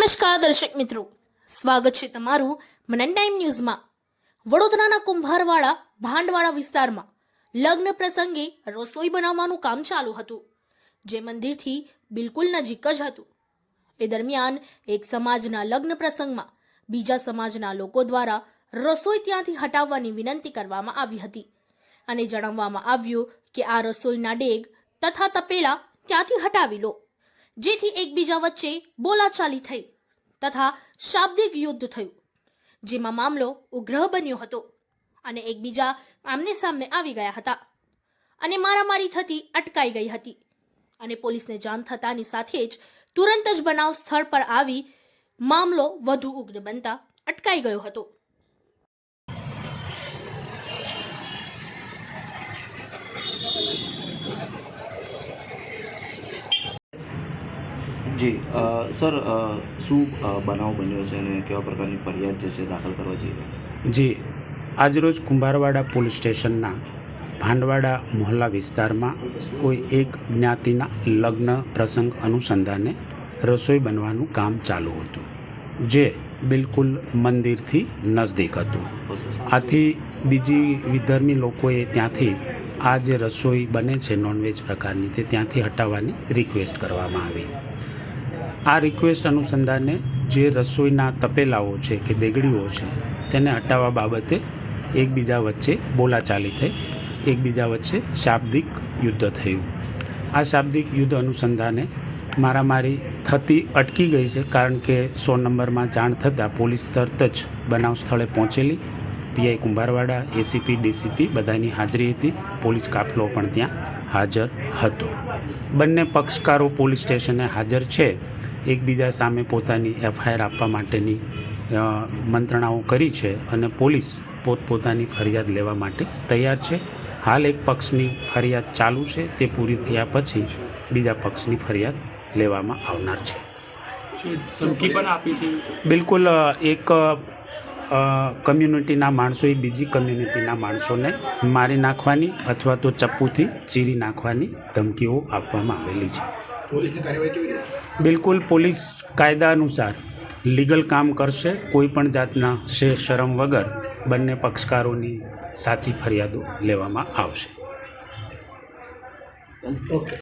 નમસ્કાર દર્શક મિત્રો, સ્વાગત છે તમારું મનન ટાઈમ ન્યૂઝમાં। વડોદરાના કુંભારવાડા ભાંડવાડા વિસ્તારમાં લગ્ન પ્રસંગે રસોઈ બનાવવાનું કામ ચાલુ હતું, જે મંદિરથી બિલકુલ નજીક જ હતું। એ દરમિયાન એક સમાજના લગ્ન પ્રસંગમાં બીજા સમાજના લોકો દ્વારા રસોઈ ત્યાંથી હટાવવાની વિનંતી કરવામાં આવી હતી અને જણાવવામાં આવ્યું કે આ રસોઈના ડેગ તથા તપેલા ત્યાંથી હટાવી લો, જેથી એકબીજા વચ્ચે બોલાચાલી થઈ તથા શાબ્દિક યુદ્ધ થયું, જેમાં મામલો ઉગ્ર બન્યો હતો અને એકબીજા આમને સામને આવી ગયા હતા અને મારામારી થતી અટકાઈ ગઈ હતી અને પોલીસને જાણ થતાની સાથે જ તુરંત જ બનાવ સ્થળ પર આવી મામલો વધુ ઉગ્ર બનતા અટકાઈ ગયો હતો। જી સર, શું બનાવ બન્યો છે અને કેવા પ્રકારની ફરિયાદ જે છે દાખલ કરવા જઈ રહ્યા છે? જી, આજરોજ કુંભારવાડા પોલીસ સ્ટેશનના ભાંડવાડા મોહલ્લા વિસ્તારમાં કોઈ એક જ્ઞાતિના લગ્ન પ્રસંગ અનુસંધાને રસોઈ બનવાનું કામ ચાલુ હતું, જે બિલકુલ મંદિરથી નજદીક હતું। આથી બીજી વિધર્મી લોકોએ ત્યાંથી આ જે રસોઈ બને છે નોનવેજ પ્રકારની તે ત્યાંથી હટાવવાની રિક્વેસ્ટ કરવામાં આવી। આ રિક્વેસ્ટ અનુસંધાને જે રસોઈના તપેલાઓ છે કે દેગડીઓ છે તેને હટાવવા બાબતે એકબીજા વચ્ચે બોલાચાલી થઈ, એકબીજા વચ્ચે શાબ્દિક યુદ્ધ થયું। આ શાબ્દિક યુદ્ધ અનુસંધાને મારામારી થતી અટકી ગઈ છે, કારણ કે 100 નંબરમાં જાણ થતાં પોલીસ તરત જ બનાવ સ્થળે પહોંચેલી। પીઆઈ કુંભારવાડા, એસીપી, ડીસીપી બધાની હાજરી હતી, પોલીસ કાફલો પણ ત્યાં હાજર હતો। બંને પક્ષકારો પોલીસ સ્ટેશને હાજર છે, એકબીજા સામે પોતાની એફઆઈઆર આપવા માટેની મંત્રણાઓ કરી છે અને પોલીસ પોતપોતાની ફરિયાદ લેવા માટે તૈયાર છે। હાલ એક પક્ષની ફરિયાદ ચાલુ છે, તે પૂરી થયા પછી બીજા પક્ષની ફરિયાદ લેવામાં આવનાર છે। ધમકી પણ આપી છે? બિલકુલ, એક કમ્યુનિટીના માણસોએ બીજી કમ્યુનિટીના માણસોને મારી નાખવાની અથવા તો ચપ્પુથી ચીરી નાખવાની ધમકીઓ આપવામાં આવેલી છે। પોલીસની કાર્યવાહી કેવી રહેશે? બિલકુલ, પોલીસ કાયદા અનુસાર લીગલ કામ કરશે, કોઈ પણ જાતના શરમ વગર બંને પક્ષકારોની સાચી ફરિયાદો લેવામાં આવશે। ઓકે।